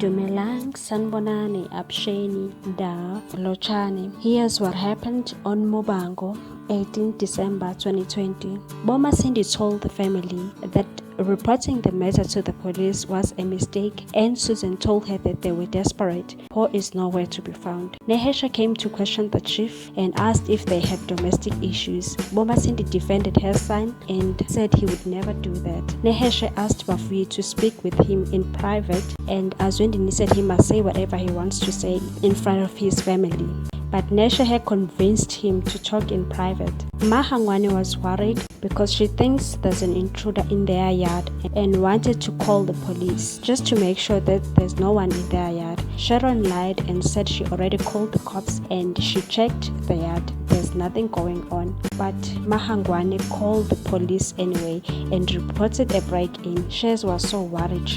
Dumelang, Sanbonani, Absheni, Da, Lochani. Here's what happened on Muvhango, 18 December 2020. Boma Cindy told the family that reporting the matter to the police was a mistake, and Susan told her that they were desperate. Paul is nowhere to be found. Nehesha came to question the chief and asked if they had domestic issues. Boma Cindy defended her son and said he would never do that. Nehesha asked Bafuyi to speak with him in private, and Azwendini said he must say whatever he wants to say in front of his family. But Nesha had convinced him to talk in private. Mahangwane was worried because she thinks there's an intruder in their yard and wanted to call the police just to make sure that there's no one in their yard. Sharon lied and said she already called the cops and she checked the yard. There's nothing going on. But Mahangwane called the police anyway and reported a break-in. Shez was so worried,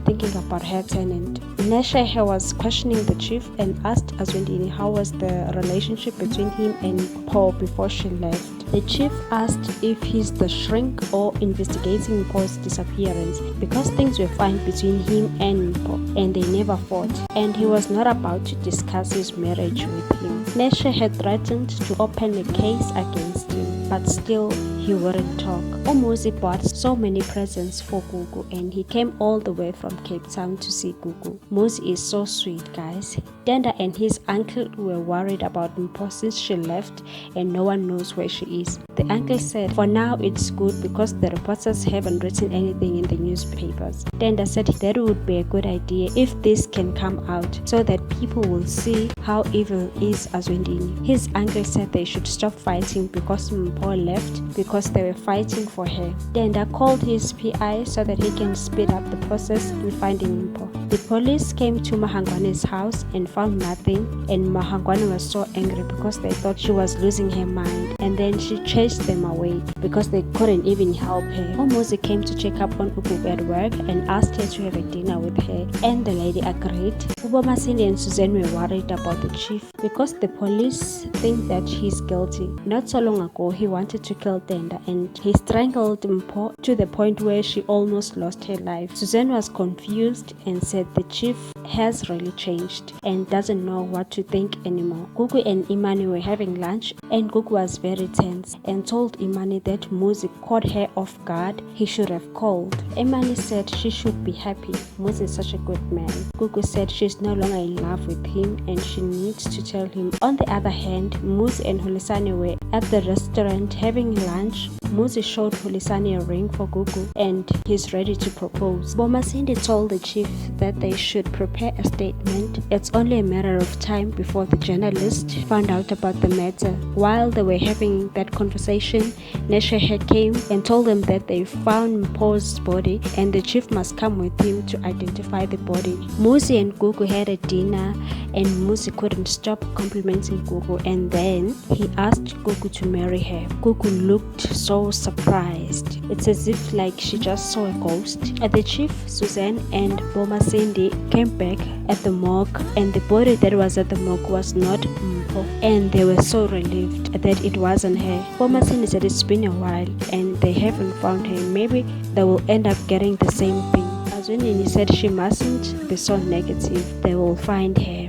thinking about her tenant. Nesha was questioning the chief and asked Azwendini how was the relationship between him and Paul before she left. The chief asked if he's the shrink or investigating Paul's disappearance because things were fine between him and Paul and they never fought, and he was not about to discuss his marriage with him. Nesha had threatened to open a case against him, but still he wouldn't talk. Umuzi bought so many presents for Gugu and he came all the way from Cape Town to see Gugu. Muzi is so sweet, guys. Denda and his uncle were worried about Mpo since she left and no one knows where she is. The uncle said for now it's good because the reporters haven't written anything in the newspapers. Denda said that would be a good idea if this can come out so that people will see how evil is Azwendini. His uncle said they should stop fighting because Mpo left because they were fighting for her. Denda called his PI so that he can speed up the process in finding Mpo. The police came to Mahangwane's house and found nothing, and Mahangwane was so angry because they thought she was losing her mind, and then she chased them away because they couldn't even help her. Umuzi came to check up on Ugu at work and asked her to have a dinner with her, and the lady agreed. Boma Cindy and Suzanne were worried about the chief because the police think that he's guilty. Not so long ago, he wanted to kill Denda and he strangled Mpo to the point where she almost lost her life. Suzanne was confused and said the chief has really changed and doesn't know what to think anymore. Gugu and Imani were having lunch and Gugu was very tense and told Imani that Muzi caught her off guard. He should have called. Imani said she should be happy. Muzi is such a good man. Gugu said she's no longer in love with him and she needs to tell him. On the other hand, Muzi and Hulisani were at the restaurant having lunch. Muzi showed Hulisani a ring for Gugu and he's ready to propose. Boma Cindy told the chief that they should prepare a statement. It's only a matter of time before the journalist found out about the matter. While they were having that conversation, Nesha came and told them that they found Mpo's body and the chief must come with him to identify the body. Muzi and Gugu had a dinner and Muzi couldn't stop complimenting Gugu, and then he asked Gugu to marry her. Gugu looked so surprised. It's as if like she just saw a ghost. The chief, Suzanne and Boma Cindy came back at the morgue and the body that was at the morgue was not Mpo, and they were so relieved that it wasn't her. Boma Cindy said it's been a while and they haven't found her. Maybe they will end up getting the same thing. Azwendini said she mustn't be so negative. They will find her.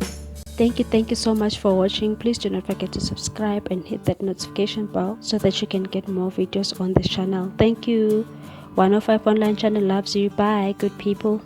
Thank you so much for watching. Please do not forget to subscribe and hit that notification bell so that you can get more videos on this channel. Thank you. 105 Online Channel loves you. Bye, good people.